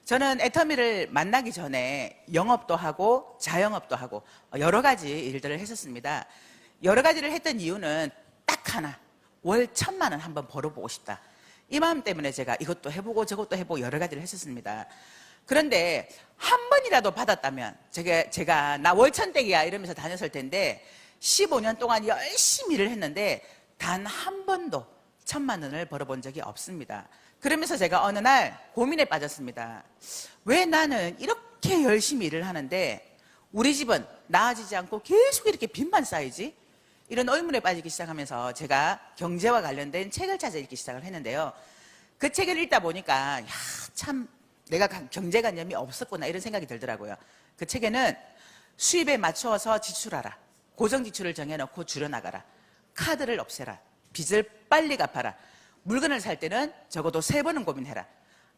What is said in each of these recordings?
저는 애터미를 만나기 전에 영업도 하고 자영업도 하고 여러 가지 일들을 했었습니다. 여러 가지를 했던 이유는 딱 하나, 월 1,000만 원 한번 벌어보고 싶다. 이 마음 때문에 제가 이것도 해보고 저것도 해보고 여러 가지를 했었습니다. 그런데 한 번이라도 받았다면 제가 나 월 1,000댁이야 이러면서 다녔을 텐데 15년 동안 열심히 일을 했는데 단 한 번도 1,000만 원을 벌어본 적이 없습니다. 그러면서 제가 어느 날 고민에 빠졌습니다. 왜 나는 이렇게 열심히 일을 하는데 우리 집은 나아지지 않고 계속 이렇게 빚만 쌓이지? 이런 의문에 빠지기 시작하면서 제가 경제와 관련된 책을 찾아 읽기 시작을 했는데요. 그 책을 읽다 보니까 참 내가 경제관념이 없었구나 이런 생각이 들더라고요. 그 책에는 수입에 맞추어서 지출하라, 고정지출을 정해놓고 줄여나가라, 카드를 없애라, 빚을 빨리 갚아라, 물건을 살 때는 적어도 3번은 고민해라,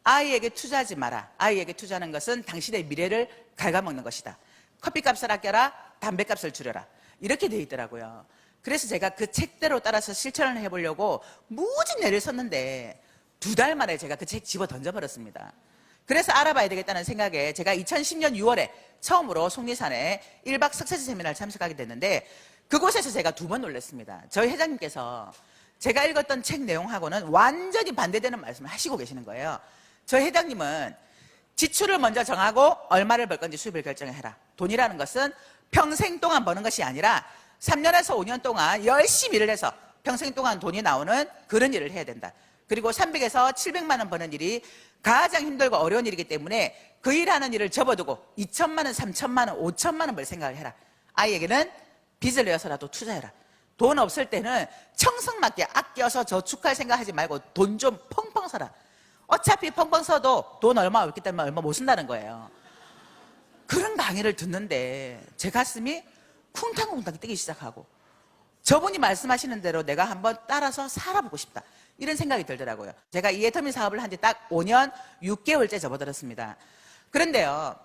아이에게 투자하지 마라, 아이에게 투자하는 것은 당신의 미래를 갉아먹는 것이다, 커피값을 아껴라, 담배값을 줄여라, 이렇게 돼 있더라고요. 그래서 제가 그 책대로 따라서 실천을 해보려고 무진 애를 썼는데 2달 만에 제가 그 책 집어 던져버렸습니다. 그래서 알아봐야 되겠다는 생각에 제가 2010년 6월에 처음으로 속리산에 1박 석세지 세미나를 참석하게 됐는데 그곳에서 제가 2번 놀랐습니다. 저희 회장님께서 제가 읽었던 책 내용하고는 완전히 반대되는 말씀을 하시고 계시는 거예요. 저희 회장님은 지출을 먼저 정하고 얼마를 벌 건지 수입을 결정해라. 돈이라는 것은 평생 동안 버는 것이 아니라 3년에서 5년 동안 열심히 일을 해서 평생 동안 돈이 나오는 그런 일을 해야 된다. 그리고 300에서 700만 원 버는 일이 가장 힘들고 어려운 일이기 때문에 그 일하는 일을 접어두고 2,000만 원, 3,000만 원, 5,000만 원 벌 생각을 해라. 아이에게는 빚을 내어서라도 투자해라. 돈 없을 때는 청승맞게 아껴서 저축할 생각하지 말고 돈 좀 펑펑 써라. 어차피 펑펑 써도 돈 얼마 없기 때문에 얼마 못 쓴다는 거예요. 그런 강의를 듣는데 제 가슴이 쿵탕쿵탕 뛰기 시작하고 저분이 말씀하시는 대로 내가 한번 따라서 살아보고 싶다 이런 생각이 들더라고요. 제가 이 애터미 사업을 한 지 딱 5년 6개월째 접어들었습니다. 그런데요,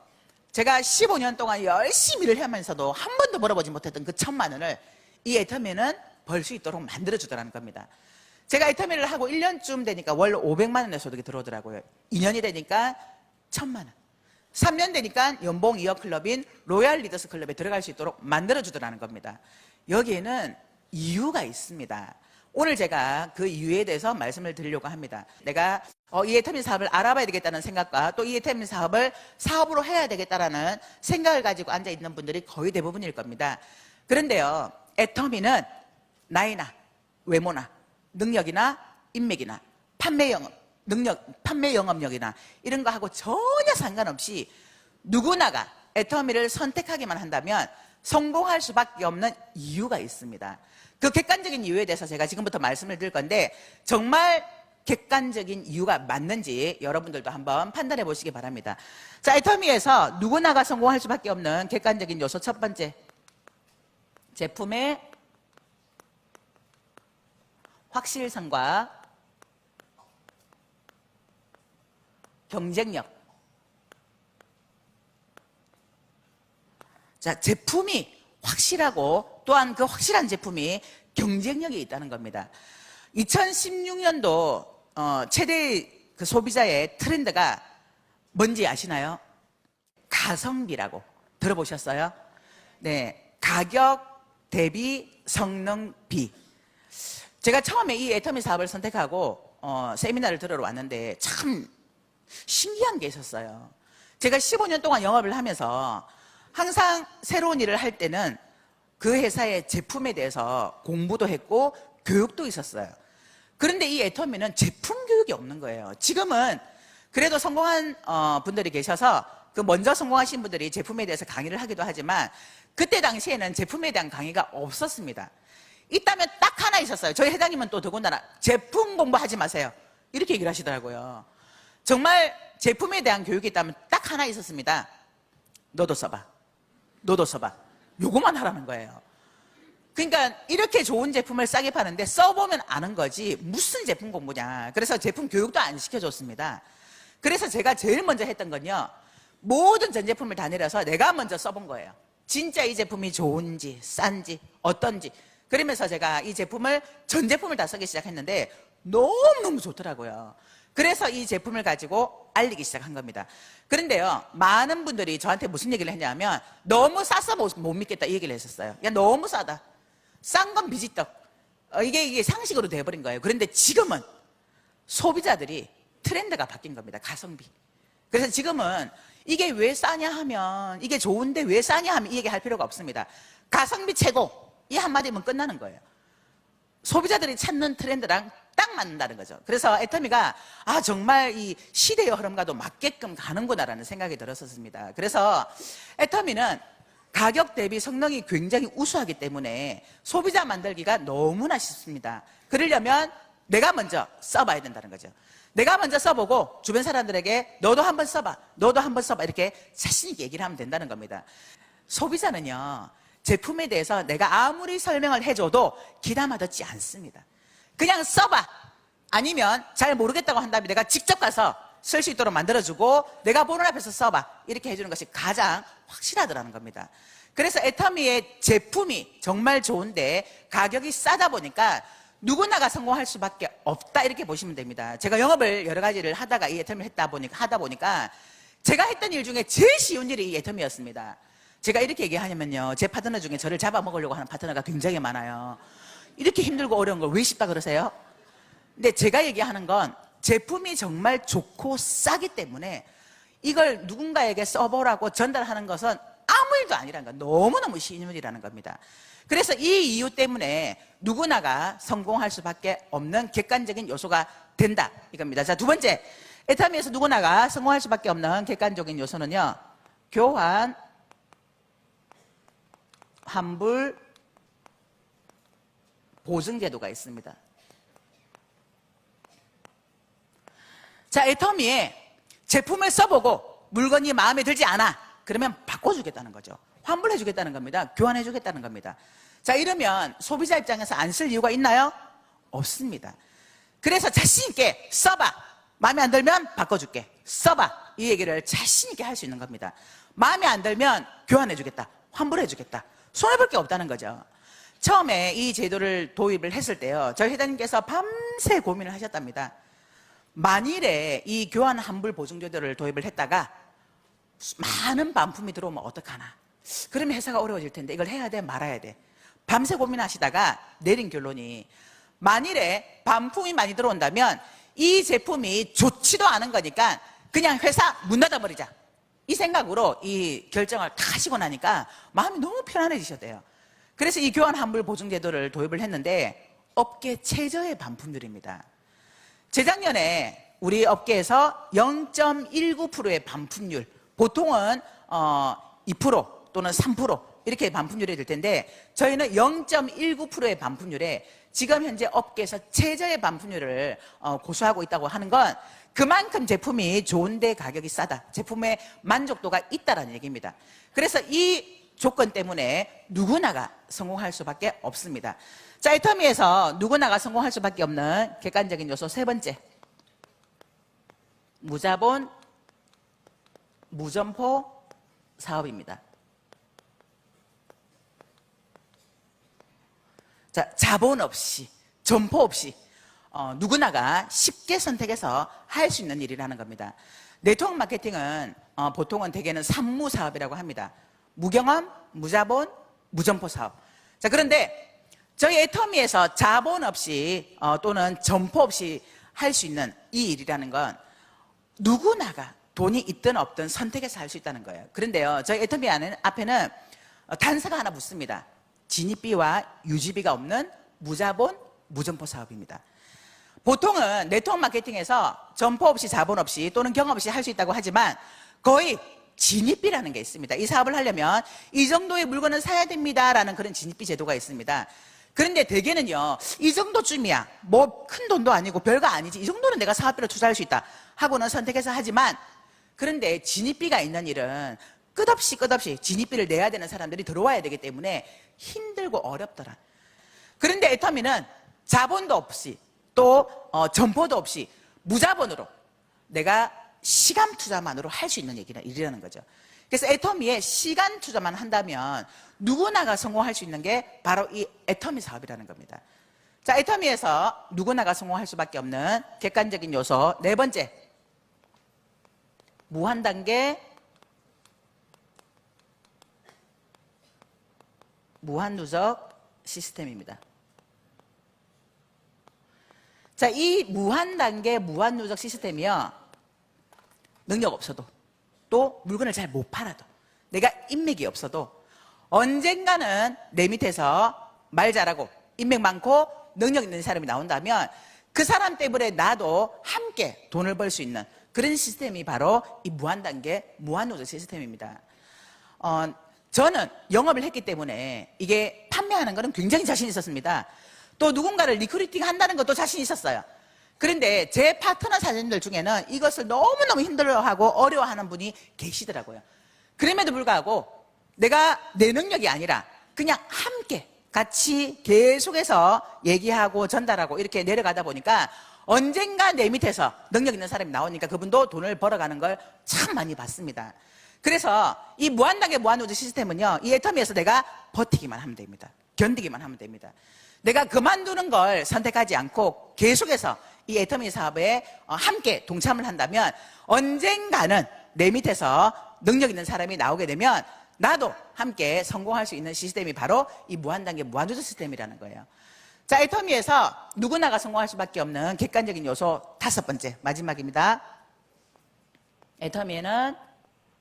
제가 15년 동안 열심히 일을 하면서도 한 번도 벌어보지 못했던 그 1,000만 원을 이 애터미는 벌 수 있도록 만들어주더라는 겁니다. 제가 애터미를 하고 1년쯤 되니까 월 500만 원의 소득이 들어오더라고요. 2년이 되니까 1,000만 원. 3년 되니까 연봉 2억 클럽인 로얄 리더스 클럽에 들어갈 수 있도록 만들어주더라는 겁니다. 여기에는 이유가 있습니다. 오늘 제가 그 이유에 대해서 말씀을 드리려고 합니다. 내가 이 애터미 사업을 알아봐야 되겠다는 생각과 또 이 애터미 사업을 사업으로 해야 되겠다라는 생각을 가지고 앉아있는 분들이 거의 대부분일 겁니다. 그런데요, 애터미는 나이나 외모나 능력이나 인맥이나 판매 영업력이나 이런 거하고 전혀 상관없이 누구나가 애터미를 선택하기만 한다면 성공할 수밖에 없는 이유가 있습니다. 그 객관적인 이유에 대해서 제가 지금부터 말씀을 드릴 건데 정말 객관적인 이유가 맞는지 여러분들도 한번 판단해 보시기 바랍니다. 자, 애터미에서 누구나가 성공할 수밖에 없는 객관적인 요소 첫 번째, 제품의 확실성과 경쟁력. 자, 제품이 확실하고 또한 그 확실한 제품이 경쟁력이 있다는 겁니다. 2016년도 최대 그 소비자의 트렌드가 뭔지 아시나요? 가성비라고 들어보셨어요? 네, 가격 대비 성능 비. 제가 처음에 이 애터미 사업을 선택하고 세미나를 들으러 왔는데 참 신기한 게 있었어요. 제가 15년 동안 영업을 하면서 항상 새로운 일을 할 때는 그 회사의 제품에 대해서 공부도 했고 교육도 있었어요. 그런데 이 애터미는 제품 교육이 없는 거예요. 지금은 그래도 성공한 분들이 계셔서 그 먼저 성공하신 분들이 제품에 대해서 강의를 하기도 하지만 그때 당시에는 제품에 대한 강의가 없었습니다. 있다면 딱 하나 있었어요. 저희 회장님은 또 더군다나 제품 공부하지 마세요 이렇게 얘기를 하시더라고요. 정말 제품에 대한 교육이 있다면 딱 하나 있었습니다. 너도 써봐. 너도 써봐. 요거만 하라는 거예요. 그러니까 이렇게 좋은 제품을 싸게 파는데 써보면 아는 거지 무슨 제품 공부냐. 그래서 제품 교육도 안 시켜줬습니다. 그래서 제가 제일 먼저 했던 건요, 모든 전 제품을 다 내려서 내가 먼저 써본 거예요. 진짜 이 제품이 좋은지 싼지 어떤지. 그러면서 제가 이 제품을 전 제품을 다 쓰기 시작했는데 너무너무 좋더라고요. 그래서 이 제품을 가지고 알리기 시작한 겁니다. 그런데요, 많은 분들이 저한테 무슨 얘기를 했냐면 너무 싸서 못 믿겠다 이 얘기를 했었어요. 야, 너무 싸다. 싼 건 비지떡. 이게 상식으로 돼버린 거예요. 그런데 지금은 소비자들이 트렌드가 바뀐 겁니다. 가성비. 그래서 지금은 이게 왜 싸냐 하면, 이게 좋은데 왜 싸냐 하면 이 얘기 할 필요가 없습니다. 가성비 최고, 이 한마디면 끝나는 거예요. 소비자들이 찾는 트렌드랑 딱 맞는다는 거죠. 그래서 애터미가 정말 이 시대의 흐름과도 맞게끔 가는구나라는 생각이 들었었습니다. 그래서 애터미는 가격 대비 성능이 굉장히 우수하기 때문에 소비자 만들기가 너무나 쉽습니다. 그러려면 내가 먼저 써봐야 된다는 거죠. 내가 먼저 써보고 주변 사람들에게 너도 한번 써봐, 너도 한번 써봐 이렇게 자신 있게 얘기를 하면 된다는 겁니다. 소비자는요, 제품에 대해서 내가 아무리 설명을 해줘도 귀담아 듣지 않습니다. 그냥 써봐, 아니면 잘 모르겠다고 한다면 내가 직접 가서 쓸 수 있도록 만들어주고 내가 보는 앞에서 써봐 이렇게 해주는 것이 가장 확실하더라는 겁니다. 그래서 애터미의 제품이 정말 좋은데 가격이 싸다 보니까 누구나가 성공할 수밖에 없다 이렇게 보시면 됩니다. 제가 영업을 여러 가지를 하다가 이 애터미를 하다 보니까 제가 했던 일 중에 제일 쉬운 일이 이 애터미였습니다. 제가 이렇게 얘기하냐면요, 제 파트너 중에 저를 잡아먹으려고 하는 파트너가 굉장히 많아요. 이렇게 힘들고 어려운 걸 왜 쉽다 그러세요? 근데 제가 얘기하는 건 제품이 정말 좋고 싸기 때문에 이걸 누군가에게 써보라고 전달하는 것은 아무 일도 아니라는 거, 너무너무 쉬운 일이라는 겁니다. 그래서 이 이유 때문에 누구나가 성공할 수밖에 없는 객관적인 요소가 된다 이겁니다. 자, 두 번째, 애터미에서 누구나가 성공할 수밖에 없는 객관적인 요소는요, 교환 환불 보증 제도가 있습니다. 자, 애터미에 제품을 써보고 물건이 마음에 들지 않아 그러면 바꿔주겠다는 거죠. 환불해주겠다는 겁니다. 교환해주겠다는 겁니다. 자, 이러면 소비자 입장에서 안 쓸 이유가 있나요? 없습니다. 그래서 자신 있게 써봐, 마음에 안 들면 바꿔줄게, 써봐, 이 얘기를 자신 있게 할 수 있는 겁니다. 마음에 안 들면 교환해주겠다, 환불해주겠다, 손해볼 게 없다는 거죠. 처음에 이 제도를 도입을 했을 때요, 저희 회장님께서 밤새 고민을 하셨답니다. 만일에 이 교환 환불 보증 제도를 도입을 했다가 많은 반품이 들어오면 어떡하나, 그러면 회사가 어려워질 텐데 이걸 해야 돼 말아야 돼, 밤새 고민하시다가 내린 결론이, 만일에 반품이 많이 들어온다면 이 제품이 좋지도 않은 거니까 그냥 회사 문 닫아버리자, 이 생각으로 이 결정을 다 하시고 나니까 마음이 너무 편안해지셨대요. 그래서 이 교환 환불 보증 제도를 도입을 했는데 업계 최저의 반품률입니다. 재작년에 우리 업계에서 0.19%의 반품률, 보통은 2% 또는 3% 이렇게 반품률이 될 텐데 저희는 0.19%의 반품률에 지금 현재 업계에서 최저의 반품률을 고수하고 있다고 하는 건 그만큼 제품이 좋은데 가격이 싸다, 제품의 만족도가 있다는 얘기입니다. 그래서 이 조건 때문에 누구나가 성공할 수밖에 없습니다. 자, 애터미에서 누구나가 성공할 수밖에 없는 객관적인 요소 세 번째, 무자본 무점포 사업입니다. 자, 자본 없이, 점포 없이 누구나가 쉽게 선택해서 할 수 있는 일이라는 겁니다. 네트워크 마케팅은 보통은 대개는 산무 사업이라고 합니다. 무경험, 무자본, 무점포 사업. 자, 그런데 저희 애터미에서 자본 없이 또는 점포 없이 할 수 있는 이 일이라는 건 누구나가 돈이 있든 없든 선택해서 할 수 있다는 거예요. 그런데요, 저희 애터미 앞에는 단서가 하나 붙습니다. 진입비와 유지비가 없는 무자본, 무점포 사업입니다. 보통은 네트워크 마케팅에서 점포 없이 자본 없이 또는 경험 없이 할 수 있다고 하지만 거의 진입비라는 게 있습니다. 이 사업을 하려면 이 정도의 물건을 사야 됩니다라는 그런 진입비 제도가 있습니다. 그런데 대개는요, 이 정도쯤이야, 뭐 큰 돈도 아니고 별거 아니지, 이 정도는 내가 사업비로 투자할 수 있다 하고는 선택해서 하지만, 그런데 진입비가 있는 일은 끝없이 진입비를 내야 되는 사람들이 들어와야 되기 때문에 힘들고 어렵더라. 그런데 애터미는 자본도 없이 또 점포도 없이 무자본으로 내가 시간 투자만으로 할 수 있는 일이라는 거죠. 그래서 애터미에 시간 투자만 한다면 누구나가 성공할 수 있는 게 바로 이 애터미 사업이라는 겁니다. 자, 애터미에서 누구나가 성공할 수밖에 없는 객관적인 요소 네 번째, 무한단계 무한누적 시스템입니다. 자, 이 무한단계 무한누적 시스템이요, 능력 없어도, 또 물건을 잘 못 팔아도, 내가 인맥이 없어도 언젠가는 내 밑에서 말 잘하고 인맥 많고 능력 있는 사람이 나온다면 그 사람 때문에 나도 함께 돈을 벌 수 있는 그런 시스템이 바로 이 무한단계 무한누적 시스템입니다. 저는 영업을 했기 때문에 이게 판매하는 거는 굉장히 자신 있었습니다. 또 누군가를 리크루팅 한다는 것도 자신 있었어요. 그런데 제 파트너 사장님들 중에는 이것을 너무너무 힘들어하고 어려워하는 분이 계시더라고요. 그럼에도 불구하고 내가 내 능력이 아니라 그냥 함께 같이 계속해서 얘기하고 전달하고 이렇게 내려가다 보니까 언젠가 내 밑에서 능력 있는 사람이 나오니까 그분도 돈을 벌어가는 걸 참 많이 봤습니다. 그래서 이 무한단계 무한누적 시스템은요, 이 애터미에서 내가 버티기만 하면 됩니다. 견디기만 하면 됩니다. 내가 그만두는 걸 선택하지 않고 계속해서 이 애터미 사업에 함께 동참을 한다면 언젠가는 내 밑에서 능력 있는 사람이 나오게 되면 나도 함께 성공할 수 있는 시스템이 바로 이 무한단계 무한누적 시스템이라는 거예요. 자, 애터미에서 누구나가 성공할 수밖에 없는 객관적인 요소 5번째, 마지막입니다. 애터미에는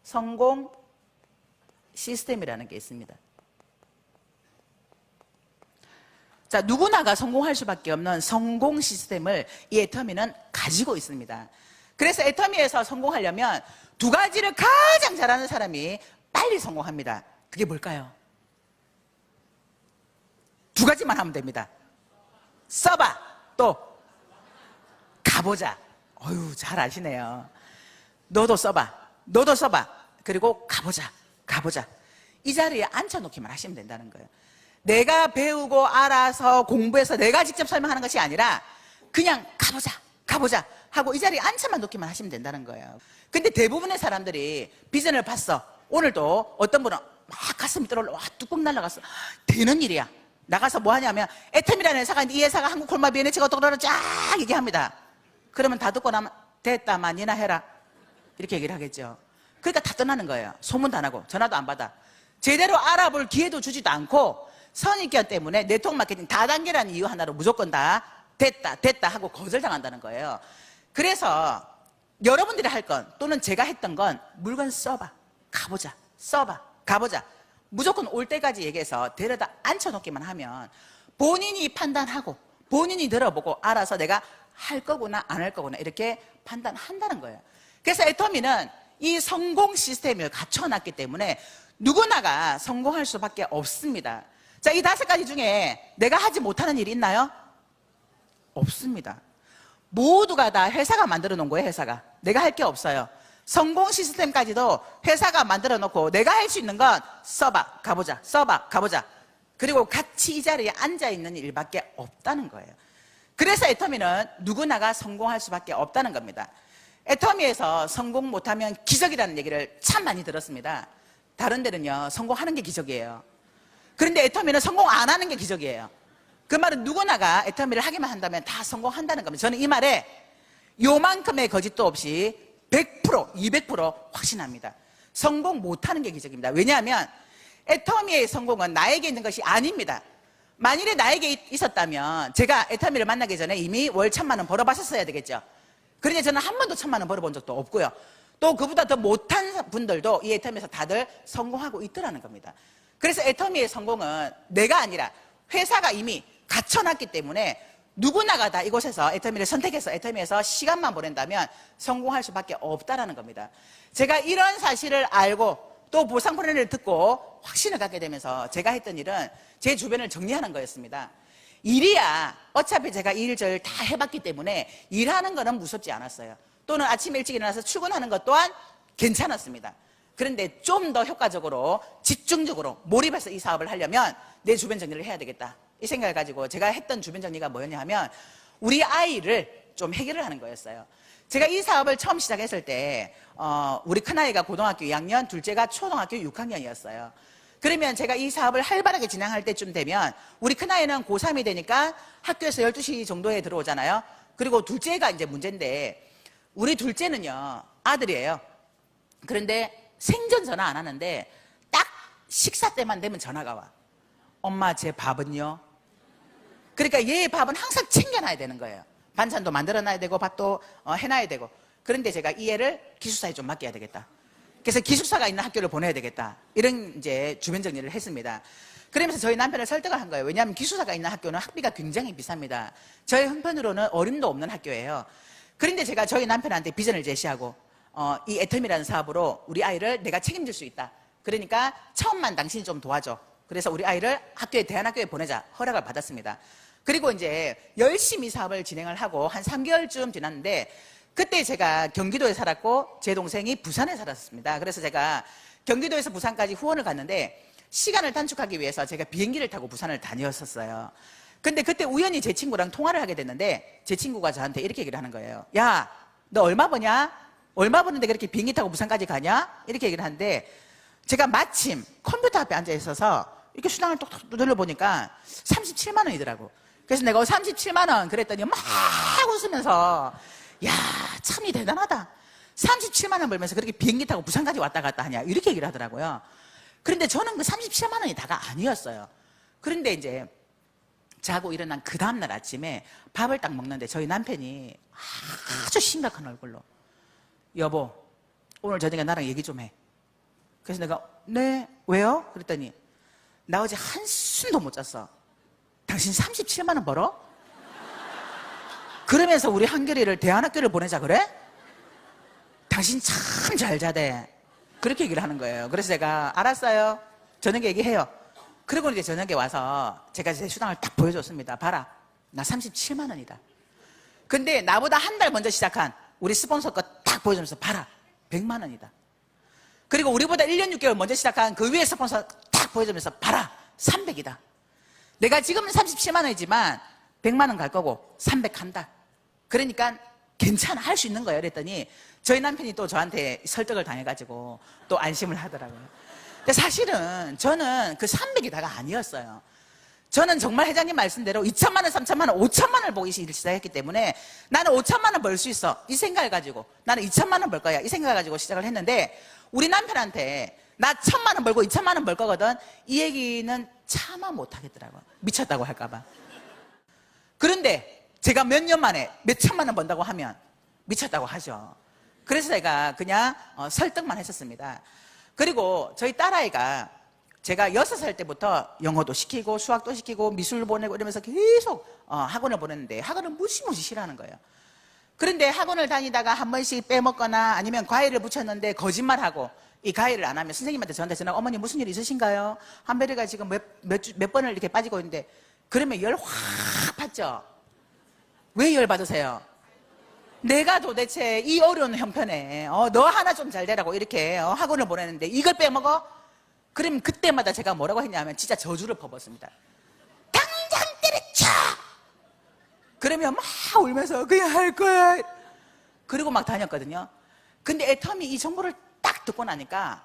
성공 시스템이라는 게 있습니다. 자, 누구나가 성공할 수밖에 없는 성공 시스템을 이 애터미는 가지고 있습니다. 그래서 애터미에서 성공하려면 2가지를 가장 잘하는 사람이 빨리 성공합니다. 그게 뭘까요? 2가지만 하면 됩니다. 써봐, 또 가보자. 어휴, 잘 아시네요. 너도 써봐, 너도 써봐, 그리고 가보자, 가보자. 이 자리에 앉혀놓기만 하시면 된다는 거예요. 내가 배우고 알아서 공부해서 내가 직접 설명하는 것이 아니라 그냥 가보자, 가보자 하고 이 자리에 앉혀만 놓기만 하시면 된다는 거예요. 근데 대부분의 사람들이 비전을 봤어. 오늘도 어떤 분은 막 가슴이 떨어올라, 와, 뚜껑 날라갔어. 되는 일이야. 나가서 뭐 하냐면 애템이라는 회사가 있는데 이 회사가 한국 콜마 비엔에치가 어떡하라 쫙 얘기합니다. 그러면 다 듣고 나면 됐다, 만이나 해라, 이렇게 얘기를 하겠죠. 그러니까 다 떠나는 거예요. 소문도 안 하고 전화도 안 받아. 제대로 알아볼 기회도 주지도 않고 선입견 때문에 네트워크 마케팅 다단계라는 이유 하나로 무조건 다 됐다, 됐다 하고 거절당한다는 거예요. 그래서 여러분들이 할 건, 또는 제가 했던 건 물건 써봐, 가보자, 써봐, 가보자. 무조건 올 때까지 얘기해서 데려다 앉혀놓기만 하면 본인이 판단하고 본인이 들어보고 알아서 내가 할 거구나 안 할 거구나 이렇게 판단한다는 거예요. 그래서 애터미는 이 성공 시스템을 갖춰놨기 때문에 누구나가 성공할 수밖에 없습니다. 자, 이 5가지 중에 내가 하지 못하는 일이 있나요? 없습니다. 모두가 다 회사가 만들어 놓은 거예요. 회사가. 내가 할 게 없어요. 성공 시스템까지도 회사가 만들어 놓고 내가 할 수 있는 건 써봐, 가보자, 써봐, 가보자. 그리고 같이 이 자리에 앉아있는 일밖에 없다는 거예요. 그래서 애터미는 누구나가 성공할 수밖에 없다는 겁니다. 애터미에서 성공 못하면 기적이라는 얘기를 참 많이 들었습니다. 다른 데는요, 성공하는 게 기적이에요. 그런데 애터미는 성공 안 하는 게 기적이에요. 그 말은 누구나가 애터미를 하기만 한다면 다 성공한다는 겁니다. 저는 이 말에 요만큼의 거짓도 없이 100%, 200% 확신합니다. 성공 못하는 게 기적입니다. 왜냐하면 애터미의 성공은 나에게 있는 것이 아닙니다. 만일에 나에게 있었다면 제가 애터미를 만나기 전에 이미 월 1,000만 원 벌어봤었어야 되겠죠. 그런데 저는 한 번도 1,000만 원 벌어본 적도 없고요. 또 그보다 더 못한 분들도 이 애터미에서 다들 성공하고 있더라는 겁니다. 그래서 애터미의 성공은 내가 아니라 회사가 이미 갖춰놨기 때문에 누구나가 다 이곳에서 애터미를 선택해서 애터미에서 시간만 보낸다면 성공할 수밖에 없다는 겁니다. 제가 이런 사실을 알고 또 보상 프로그램을 듣고 확신을 갖게 되면서 제가 했던 일은 제 주변을 정리하는 거였습니다. 일이야 어차피 제가 일을 다 해봤기 때문에 일하는 거는 무섭지 않았어요. 또는 아침 일찍 일어나서 출근하는 것 또한 괜찮았습니다. 그런데 좀 더 효과적으로 집중적으로 몰입해서 이 사업을 하려면 내 주변 정리를 해야 되겠다, 이 생각을 가지고 제가 했던 주변 정리가 뭐였냐 하면 우리 아이를 좀 해결을 하는 거였어요. 제가 이 사업을 처음 시작했을 때 우리 큰아이가 고등학교 2학년, 둘째가 초등학교 6학년이었어요. 그러면 제가 이 사업을 활발하게 진행할 때쯤 되면 우리 큰아이는 고3이 되니까 학교에서 12시 정도에 들어오잖아요. 그리고 둘째가 이제 문제인데 우리 둘째는요, 아들이에요. 그런데 생전 전화 안 하는데 딱 식사 때만 되면 전화가 와. 엄마, 제 밥은요? 그러니까 얘의 밥은 항상 챙겨놔야 되는 거예요. 반찬도 만들어놔야 되고 밥도 해놔야 되고. 그런데 제가 이 애를 기숙사에 좀 맡겨야 되겠다. 그래서 기숙사가 있는 학교를 보내야 되겠다. 이런 이제 주변 정리를 했습니다. 그러면서 저희 남편을 설득을 한 거예요. 왜냐하면 기숙사가 있는 학교는 학비가 굉장히 비쌉니다. 저희 형편으로는 어림도 없는 학교예요. 그런데 제가 저희 남편한테 비전을 제시하고 이 애텀이라는 사업으로 우리 아이를 내가 책임질 수 있다. 그러니까 처음만 당신이 좀 도와줘. 그래서 우리 아이를 학교에 대안학교에 보내자 허락을 받았습니다. 그리고 이제 열심히 사업을 진행을 하고 한 3개월쯤 지났는데 그때 제가 경기도에 살았고 제 동생이 부산에 살았습니다. 그래서 제가 경기도에서 부산까지 후원을 갔는데 시간을 단축하기 위해서 제가 비행기를 타고 부산을 다녔었어요. 근데 그때 우연히 제 친구랑 통화를 하게 됐는데 제 친구가 저한테 이렇게 얘기를 하는 거예요. 야, 너 얼마 버냐? 얼마 버는데 그렇게 비행기 타고 부산까지 가냐? 이렇게 얘기를 하는데 제가 마침 컴퓨터 앞에 앉아 있어서 이렇게 수당을 똑똑 눌러보니까 37만 원이더라고. 그래서 내가 37만 원 그랬더니 막 웃으면서 야, 참이 대단하다. 37만 원 벌면서 그렇게 비행기 타고 부산까지 왔다 갔다 하냐 이렇게 얘기를 하더라고요. 그런데 저는 그 37만 원이 다가 아니었어요. 그런데 이제 자고 일어난 그 다음날 아침에 밥을 딱 먹는데 저희 남편이 아주 심각한 얼굴로 여보, 오늘 저녁에 나랑 얘기 좀 해. 그래서 내가 네, 왜요? 그랬더니 나 어제 한숨도 못 잤어. 당신 37만 원 벌어? 그러면서 우리 한결이를 대안학교를 보내자 그래? 당신 참 잘 자대. 그렇게 얘기를 하는 거예요. 그래서 제가 알았어요. 저녁에 얘기해요. 그리고 이제 저녁에 와서 제가 제 수당을 딱 보여줬습니다. 봐라, 나 37만 원이다. 근데 나보다 한 달 먼저 시작한 우리 스폰서 거 딱 보여주면서 봐라, 100만 원이다. 그리고 우리보다 1년 6개월 먼저 시작한 그 위에 스폰서 딱 보여주면서 봐라, 300이다. 내가 지금은 37만 원이지만 100만 원 갈 거고 300 간다. 그러니까 괜찮아, 할 수 있는 거예요. 그랬더니 저희 남편이 또 저한테 설득을 당해가지고 또 안심을 하더라고요. 근데 사실은 저는 그 300이 다가 아니었어요. 저는 정말 회장님 말씀대로 2천만 원, 3천만 원, 5천만 원을 보기 시작했기 때문에 나는 5천만 원 벌 수 있어. 이 생각을 가지고 나는 2천만 원 벌 거야. 이 생각을 가지고 시작을 했는데 우리 남편한테 나 1천만 원 벌고 2천만 원 벌 거거든. 이 얘기는 차마 못 하겠더라고요. 미쳤다고 할까봐. 그런데 제가 몇 년 만에 몇 천만 원 번다고 하면 미쳤다고 하죠. 그래서 제가 그냥 설득만 했었습니다. 그리고 저희 딸아이가 제가 6살 때부터 영어도 시키고 수학도 시키고 미술 보내고 이러면서 계속 학원을 보냈는데 학원을 무시무시 싫어하는 거예요. 그런데 학원을 다니다가 한 번씩 빼먹거나 아니면 과외를 붙였는데 거짓말하고 이 과외를 안 하면 선생님한테 저한테 전화, 어머니 무슨 일 있으신가요? 한별이가 지금 몇 번을 이렇게 빠지고 있는데, 그러면 열 확 받죠? 왜 열 받으세요? 내가 도대체 이 어려운 형편에 너 하나 좀 잘 되라고 이렇게 학원을 보내는데 이걸 빼먹어? 그럼 그때마다 제가 뭐라고 했냐면 진짜 저주를 퍼붓습니다. 당장 때려쳐! 그러면 막 울면서 그냥 할 거야. 그리고 막 다녔거든요. 근데 애텀이 이 정보를 딱 듣고 나니까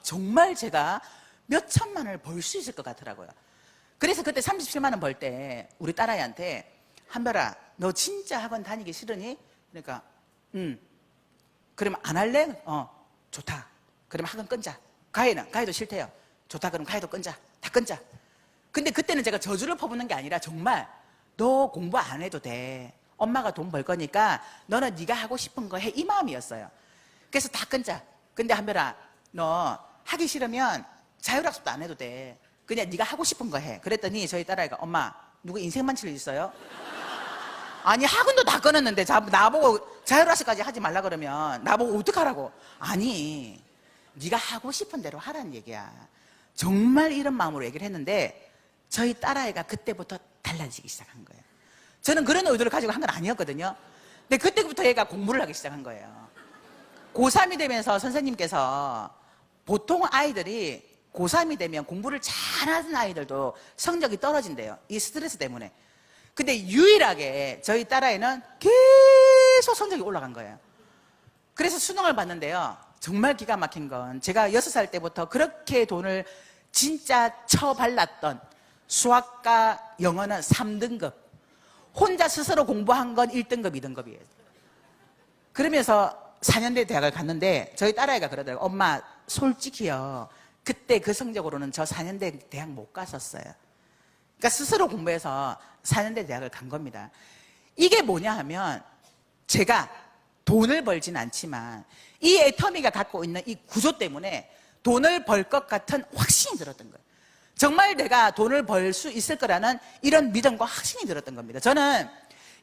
정말 제가 몇 천만 원을 벌 수 있을 것 같더라고요. 그래서 그때 37만 원 벌 때 우리 딸아이한테 한별아, 너 진짜 학원 다니기 싫으니? 그러니까 그러면 안 할래? 좋다. 그러면 학원 끊자. 과외도 싫대요. 좋다. 그럼 과외도 끊자. 다 끊자. 근데 그때는 제가 저주를 퍼붓는 게 아니라 정말 너 공부 안 해도 돼. 엄마가 돈 벌 거니까 너는 네가 하고 싶은 거 해. 이 마음이었어요. 그래서 다 끊자. 근데 한별아, 너 하기 싫으면 자율학습도 안 해도 돼. 그냥 네가 하고 싶은 거 해. 그랬더니 저희 딸아이가 엄마, 누구 인생만 칠 있어요? 아니 학원도 다 끊었는데 나보고 자율학습까지 하지 말라 그러면 나보고 어떡하라고. 아니 네가 하고 싶은 대로 하라는 얘기야. 정말 이런 마음으로 얘기를 했는데 저희 딸아이가 그때부터 달라지기 시작한 거예요. 저는 그런 의도를 가지고 한 건 아니었거든요. 근데 그때부터 얘가 공부를 하기 시작한 거예요. 고3이 되면서 선생님께서 보통 아이들이 고3이 되면 공부를 잘하는 아이들도 성적이 떨어진대요. 이 스트레스 때문에. 근데 유일하게 저희 딸아이는 계속 성적이 올라간 거예요. 그래서 수능을 봤는데요. 정말 기가 막힌 건 제가 6살 때부터 그렇게 돈을 진짜 쳐발랐던 수학과 영어는 3등급. 혼자 스스로 공부한 건 1등급, 2등급이에요. 그러면서 4년대 대학을 갔는데 저희 딸아이가 그러더라고요. 엄마 솔직히요, 그때 그 성적으로는 저 4년대 대학 못 갔었어요. 그러니까 스스로 공부해서 4년대 대학을 간 겁니다. 이게 뭐냐 하면 제가 돈을 벌진 않지만 이 애터미가 갖고 있는 이 구조 때문에 돈을 벌 것 같은 확신이 들었던 거예요. 정말 내가 돈을 벌 수 있을 거라는 이런 믿음과 확신이 들었던 겁니다. 저는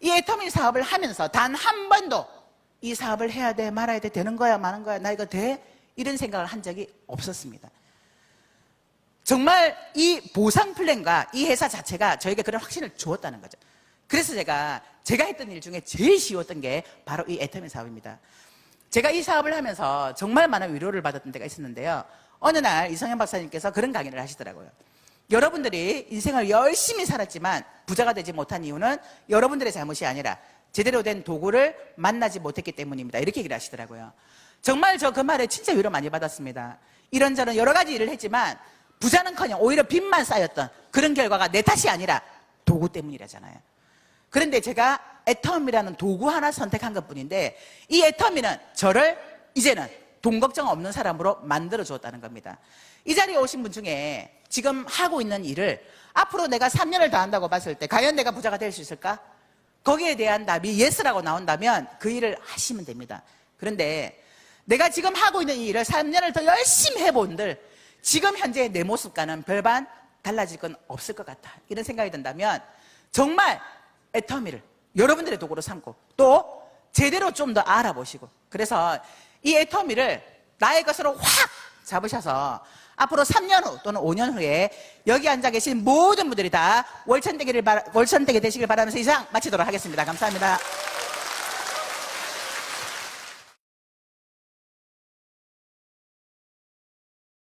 이 애터미 사업을 하면서 단 한 번도 이 사업을 해야 돼, 말아야 돼, 되는 거야, 마는 거야, 나 이거 돼? 이런 생각을 한 적이 없었습니다. 정말 이 보상 플랜과 이 회사 자체가 저에게 그런 확신을 주었다는 거죠. 그래서 제가 했던 일 중에 제일 쉬웠던 게 바로 이 애터미 사업입니다. 제가 이 사업을 하면서 정말 많은 위로를 받았던 때가 있었는데요. 어느 날 이성현 박사님께서 그런 강의를 하시더라고요. 여러분들이 인생을 열심히 살았지만 부자가 되지 못한 이유는 여러분들의 잘못이 아니라 제대로 된 도구를 만나지 못했기 때문입니다. 이렇게 얘기를 하시더라고요. 정말 저 그 말에 진짜 위로 많이 받았습니다. 이런저런 여러 가지 일을 했지만 부자는커녕 오히려 빚만 쌓였던 그런 결과가 내 탓이 아니라 도구 때문이라잖아요. 그런데 제가 애터미라는 도구 하나 선택한 것뿐인데 이 애터미는 저를 이제는 돈 걱정 없는 사람으로 만들어 주었다는 겁니다. 이 자리에 오신 분 중에 지금 하고 있는 일을 앞으로 내가 3년을 더 한다고 봤을 때 과연 내가 부자가 될 수 있을까? 거기에 대한 답이 예스라고 나온다면 그 일을 하시면 됩니다. 그런데 내가 지금 하고 있는 이 일을 3년을 더 열심히 해본들 지금 현재의 내 모습과는 별반 달라질 건 없을 것 같다, 이런 생각이 든다면 정말 애터미를 여러분들의 도구로 삼고 또 제대로 좀 더 알아보시고, 그래서 이 애터미를 나의 것으로 확 잡으셔서 앞으로 3년 후 또는 5년 후에 여기 앉아 계신 모든 분들이 다 월천대기 되시길 바라면서 이상 마치도록 하겠습니다. 감사합니다.